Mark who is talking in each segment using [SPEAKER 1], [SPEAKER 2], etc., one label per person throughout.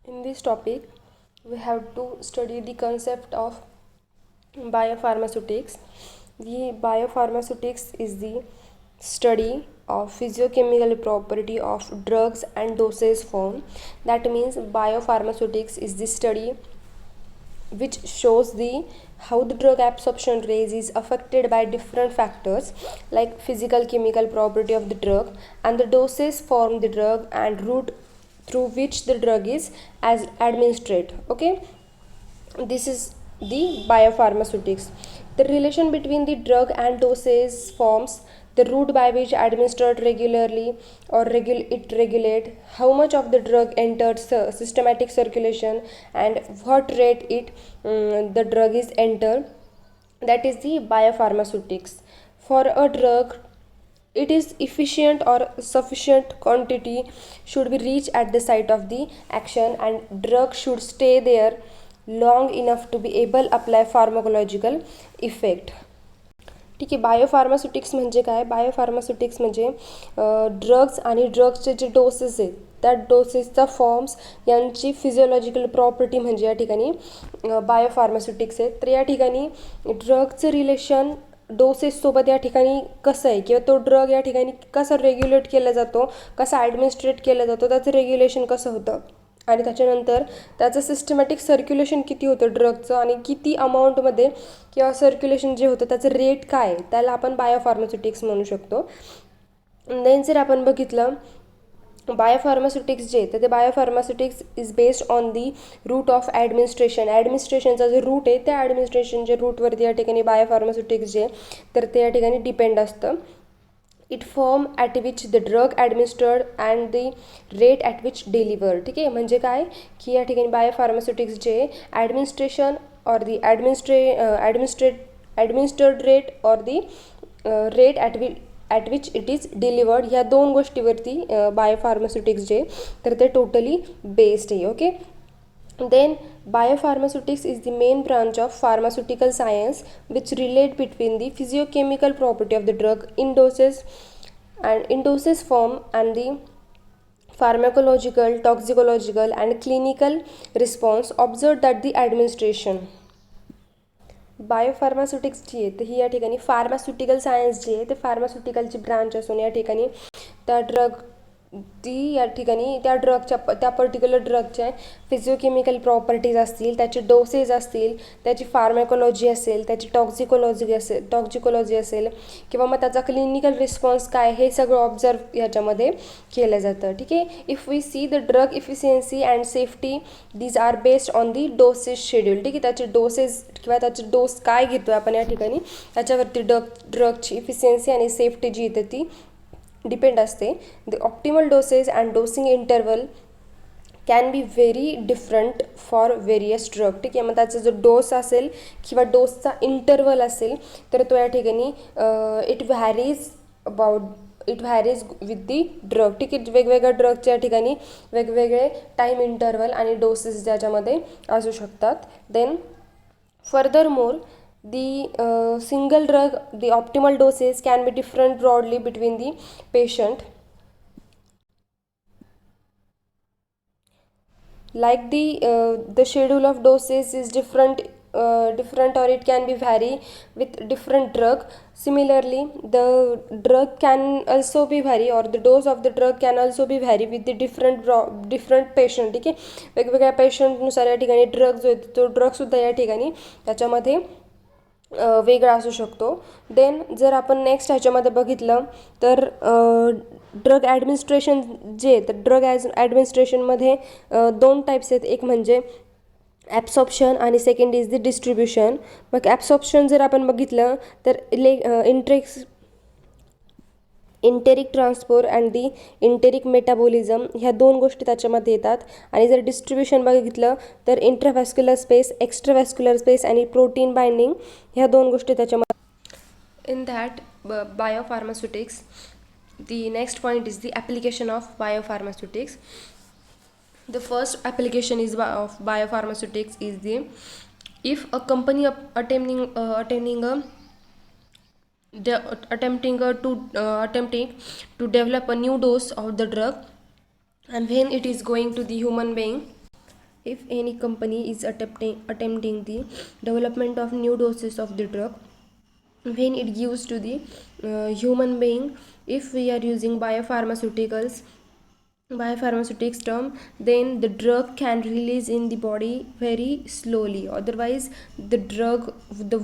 [SPEAKER 1] In this topic, we have to study the concept of biopharmaceutics. The biopharmaceutics is the study of physiochemical property of drugs and dosage form. That means biopharmaceutics is the study which shows the how the drug absorption rate is affected by different factors like physical chemical property of the drug and the dosage form the drug and route through which the drug is as administered. Okay, this is the biopharmaceutics. The relation between the drug and dosage forms the route by which administered regularly or it regulate how much of the drug enters systematic circulation and what rate the drug is entered. That is the biopharmaceutics. For a drug, it is efficient or sufficient quantity should be reached at the site of the action and drug should stay there long enough to be able apply pharmacological effect. ठीक आहे. बायोफार्मास्युटिक्स म्हणजे काय? बायोफार्मास्युटिक्स म्हणजे drugs आणि ड्रग्सचे जे doses आहेत त्या डोसेसचा forms यांची physiological property म्हणजे या ठिकाणी बायोफार्मास्युटिक्स आहेत. तर या ठिकाणी ड्रगचं रिलेशन डोसेससोबत या ठिकाणी कसं आहे किंवा तो ड्रग या ठिकाणी कसा रेग्युलेट केला जातो, कसा ॲडमिनिस्ट्रेट केला जातो, त्याचं रेग्युलेशन कसं होतं आणि त्याच्यानंतर त्याचं सिस्टमॅटिक सर्क्युलेशन किती होतं ड्रगचं आणि किती अमाऊंटमध्ये किंवा सर्क्युलेशन जे होतं त्याचं रेट काय, त्याला आपण बायोफार्मास्युटिक्स म्हणू शकतो. देन जर आपण बघितलं बायोफार्मास्युटिक्स जे तर ते biopharmaceutics is based on the route of ॲडमिनिस्ट्रेशनचा जो रूट आहे त्या ॲडमिनिस्ट्रेशनच्या रूटवरती या ठिकाणी बायोफार्मास्युटिक्स जे तर ते या ठिकाणी डिपेंड असतं. It form at which the drug administered and the rate at which deliver. ठीक आहे, म्हणजे काय की या ठिकाणी बायोफार्मास्युटिक्स जे administration or the administered rate or the rate at which it is delivered ह्या दोन गोष्टीवरती बायोफार्मास्युटिक्स जे तर ते टोटली बेस्ड आहे. Okay, then biopharmaceutics is the main branch of pharmaceutical science which relate between the physiochemical property of the drug in dosage form and the pharmacological, toxicological and clinical response observed at the administration. बायोफार्मास्युटिक्स जी आहे तर ही या ठिकाणी pharmaceutical science जी आहे ते फार्मास्युटिकलची branch असून या ठिकाणी त्या या ठिकाणी त्या ड्रगच्या त्या पर्टिक्युलर ड्रगच्या फिजिओकेमिकल प्रॉपर्टीज असतील, त्याचे डोसेज असतील, त्याची फार्मॅकोलॉजी असेल, त्याची टॉक्झिकोलॉजी असेल किंवा मग त्याचा क्लिनिकल रिस्पॉन्स काय हे सगळं ऑब्झर्व ह्याच्यामध्ये केलं जातं. ठीक आहे. If we see the drug efficiency and safety these are based on the dosage schedule. ठीक आहे, त्याचे डोसेज किंवा त्याचे डोस काय घेतो आपण या ठिकाणी त्याच्यावरती ड्रगची इफिशियन्सी आणि सेफ्टी जी येते ती डिपेंड असते. The optimal dosage and dosing interval can be very different for various drug. ठीक आहे, मग त्याचा जो डोस असेल किंवा डोसचा इंटरवल असेल तर तो या ठिकाणी it varies with the drug. ठीक आहे, वेगवेगळ्या ड्रगच्या ठिकाणी वेगवेगळे टाईम इंटरवल आणि डोसेस ज्याच्यामध्ये असू शकतात. Then furthermore the single drug, the optimal doses can be different broadly between the patient. Like the schedule of doses is different or it can be vary with different drug. Similarly, the drug can also be vary or the dose of the drug can also be vary with the different patient. ठीक आहे, वेगवेगळ्या पेशंटनुसार या ठिकाणी drug जो आहे तो ड्रगसुद्धा या ठिकाणी त्याच्यामध्ये वेगळा असू शकतो. देन जर आपण नेक्स्ट ह्याच्यामध्ये बघितलं तर ड्रग ॲडमिनिस्ट्रेशन जे तर ड्रग ॲडमिनिस्ट्रेशनमध्ये दोन टाईप्स आहेत. एक म्हणजे ॲब्सॉर्प्शन आणि second is the distribution. Mug absorption जर आपण बघितलं तर enteric transport and the enteric metabolism ह्या दोन गोष्टी त्याच्यामध्ये येतात. आणि जर डिस्ट्रीब्युशन बघितलं तर इंट्राव्हॅस्क्युलर स्पेस, एक्स्ट्राव्हॅस्क्युलर स्पेस आणि प्रोटीन बाइंडिंग ह्या दोन गोष्टी त्याच्यामध्ये. In that biopharmaceutics the next point is the application of biopharmaceutics. The first application is of biopharmaceutics is the if a company attempting to develop a new dose of the drug and when it is going to the human being If any company is attempting the development of new doses of the drug, when it gives to the human being, if we are using biopharmaceutics term, then the drug can release in the body very slowly, otherwise the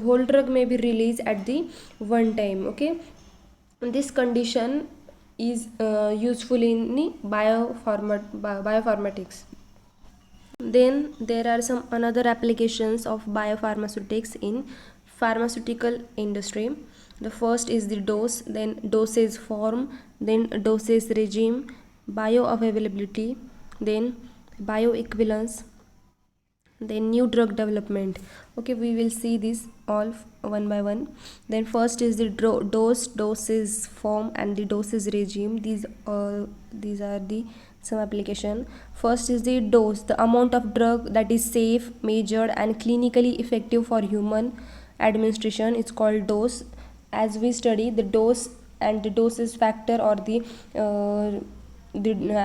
[SPEAKER 1] whole drug may be released at the one time. Okay, this condition is useful in the biopharmatics. Then there are some another applications of biopharmaceutics in pharmaceutical industry. The first is the dose, then dosage form, then dosage regime, bioavailability, then bioequivalence, then new drug development. Okay, we will see this all one by one. Then first is the doses form and the dosage regime. These are the some application. First is the dose, the amount of drug that is safe, measured and clinically effective for human administration. It's called dose. As we study the dose and the dosage factor, or the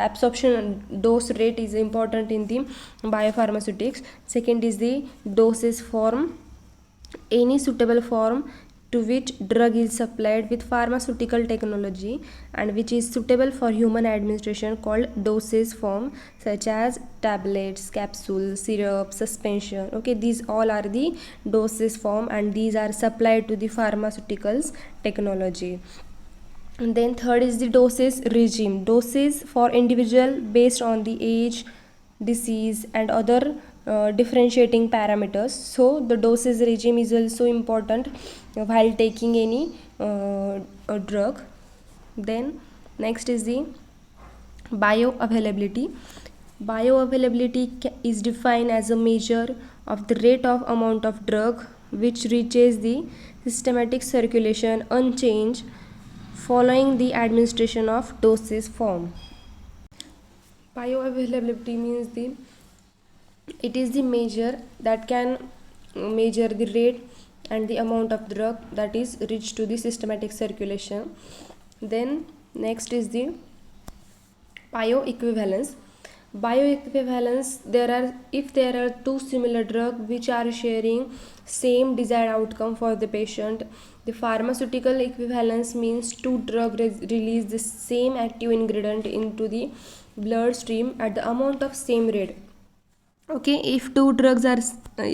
[SPEAKER 1] absorption dose rate is important in the biopharmaceutics. Second is the dosage form, any suitable form to which drug is supplied with pharmaceutical technology and which is suitable for human administration, called dosage form, such as tablets, capsules, syrup, suspension. Okay, these all are the dosage form and these are supplied to the pharmaceuticals technology. And then third is the dosage regime, doses for individual based on the age, disease and other differentiating parameters. So the dosage regime is also important while taking any drug. Then next is the bioavailability. Bioavailability is defined as a measure of the rate of amount of drug which reaches the systematic circulation unchanged following the administration of dosage form. Bioavailability means it is the measure that can measure the rate and the amount of drug that is reached to the systematic circulation. Then next is the bioequivalence. If there are two similar drugs which are sharing same desired outcome for the patient, the pharmaceutical equivalence means two drugs release the same active ingredient into the bloodstream at the amount of same rate. Okay, if two drugs are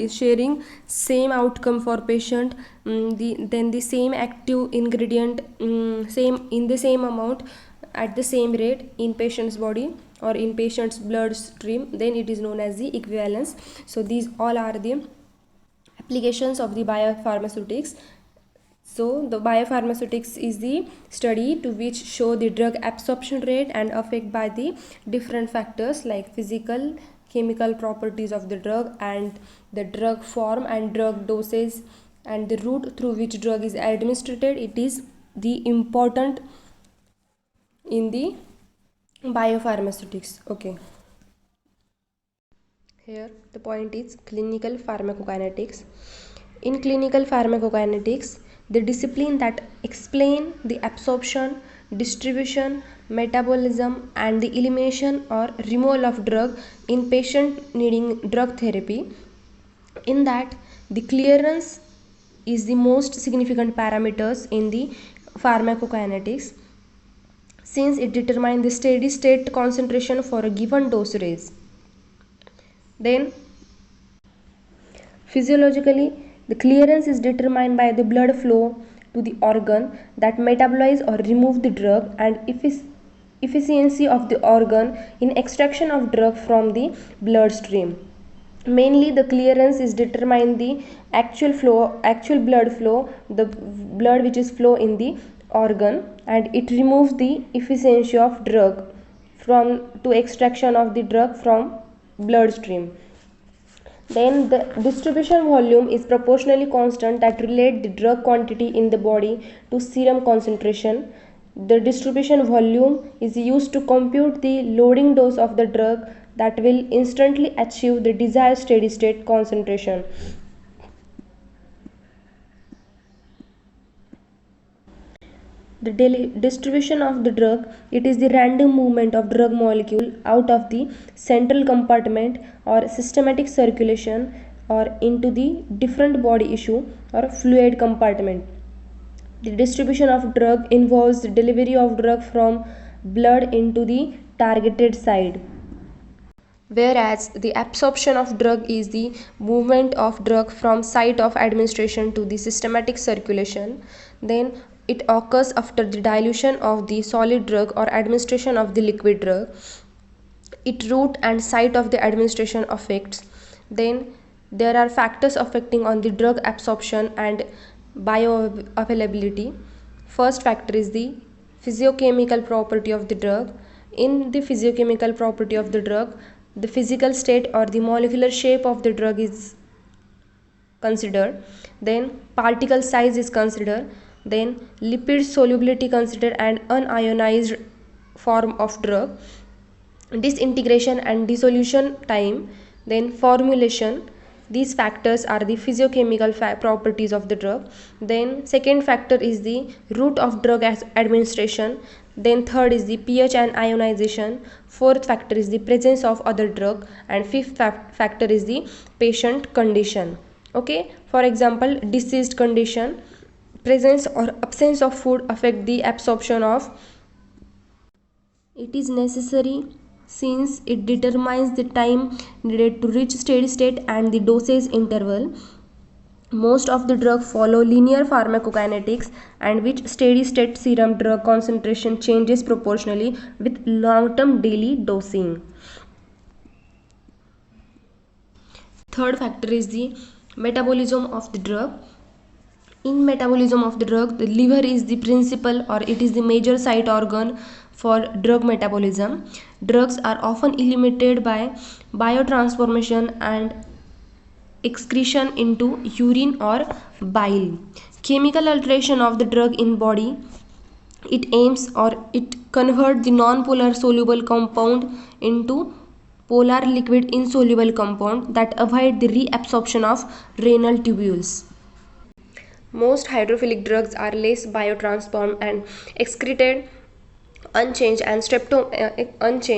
[SPEAKER 1] sharing same outcome for patient, then the same active ingredient same in the same amount at the same rate in patient's body or in patient's bloodstream, then it is known as the equivalence. So these all are the applications of the biopharmaceutics. So the biopharmaceutics is the study to which show the drug absorption rate and affect by the different factors like physical, chemical properties of the drug and the drug form and drug dosage and the route through which drug is administered. It is the important in the biopharmaceutics. Okay, here the point is clinical pharmacokinetics. In clinical pharmacokinetics, the discipline that explain the absorption, distribution, metabolism and the elimination or removal of drug in patient needing drug therapy. In that, the clearance is the most significant parameters in the pharmacokinetics, since it determines the steady state concentration for a given dosage. Then physiologically, the clearance is determined by the blood flow to the organ that metabolize or remove the drug and efficiency of the organ in extraction of drug from the bloodstream. Mainly the clearance is determined the actual blood flow, the blood which is flow in the organ, and it removes the efficiency of drug from to extraction of the drug from bloodstream. Then the distribution volume is proportionally constant that relate the drug quantity in the body to serum concentration. The distribution volume is used to compute the loading dose of the drug that will instantly achieve the desired steady state concentration. The distribution of the drug, it is the random movement of drug molecule out of the central compartment or systematic circulation or into the different body issue or fluid compartment. The distribution of drug involves the delivery of drug from blood into the targeted site, whereas the absorption of drug is the movement of drug from site of administration to the systematic circulation. Then it occurs after the dilution of the solid drug or administration of the liquid drug. It route and site of the administration affects. Then there are factors affecting on the drug absorption and bioavailability. First factor is the physiochemical property of the drug. In the physiochemical property of the drug, the physical state or the molecular shape of the drug is considered. Then particle size is considered. Then lipid solubility considered and unionized form of drug, disintegration and dissolution time, then formulation. These factors are the physiochemical properties of the drug. Then second factor is the route of drug administration. Then third is the pH and ionization. Fourth factor is the presence of other drug, and fifth factor is the patient condition. Okay, for example, diseased condition, presence or absence of food affect the absorption of. It is necessary since it determines the time needed to reach steady state and the dosage interval. Most of the drugs follow linear pharmacokinetics, and which steady state serum drug concentration changes proportionally with long-term daily dosing. Third factor is the metabolism of the drug. In metabolism of the drug, the liver is the principal or it is the major site organ for drug metabolism. Drugs are often eliminated by biotransformation and excretion into urine or bile. Chemical alteration of the drug in body, it aims or it converts the non-polar soluble compound into polar liquid insoluble compound that avoid the reabsorption of renal tubules. Most hydrophilic drugs are less biotransformed and excreted unchanged and streptomycin,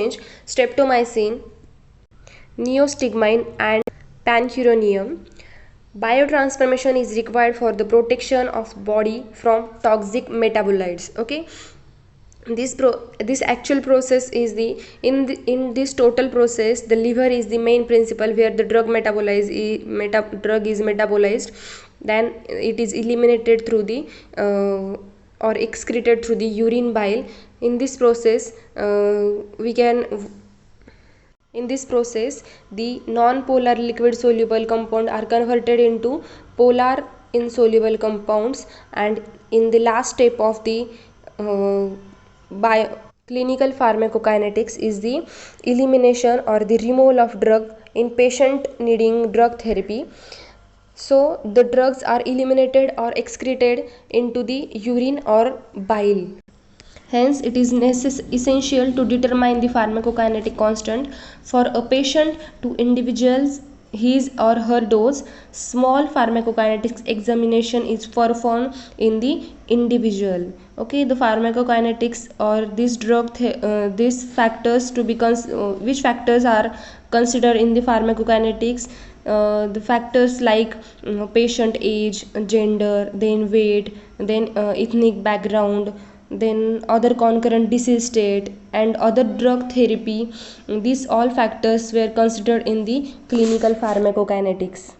[SPEAKER 1] neostigmine and pancuronium. Biotransformation is required for the protection of body from toxic metabolites. Okay, this actual process is the in this total process, the liver is the main principle where the drug drug is metabolized. Then it is eliminated through the or excreted through the urine bile. In this process the non-polar liquid soluble compound are converted into polar insoluble compounds, and in the last step of the clinical pharmacokinetics is the elimination or the removal of drug in patient needing drug therapy. So the drugs are eliminated or excreted into the urine or bile. Hence, it is essential to determine the pharmacokinetic constant for a patient to individuals his or her dose. Small pharmacokinetics examination is performed in the individual. Okay, the pharmacokinetics or this drug these factors to be which factors are considered in the pharmacokinetics. The factors like patient age, gender, then weight, then ethnic background, then other concurrent disease state and other drug therapy. These all factors were considered in the clinical pharmacokinetics.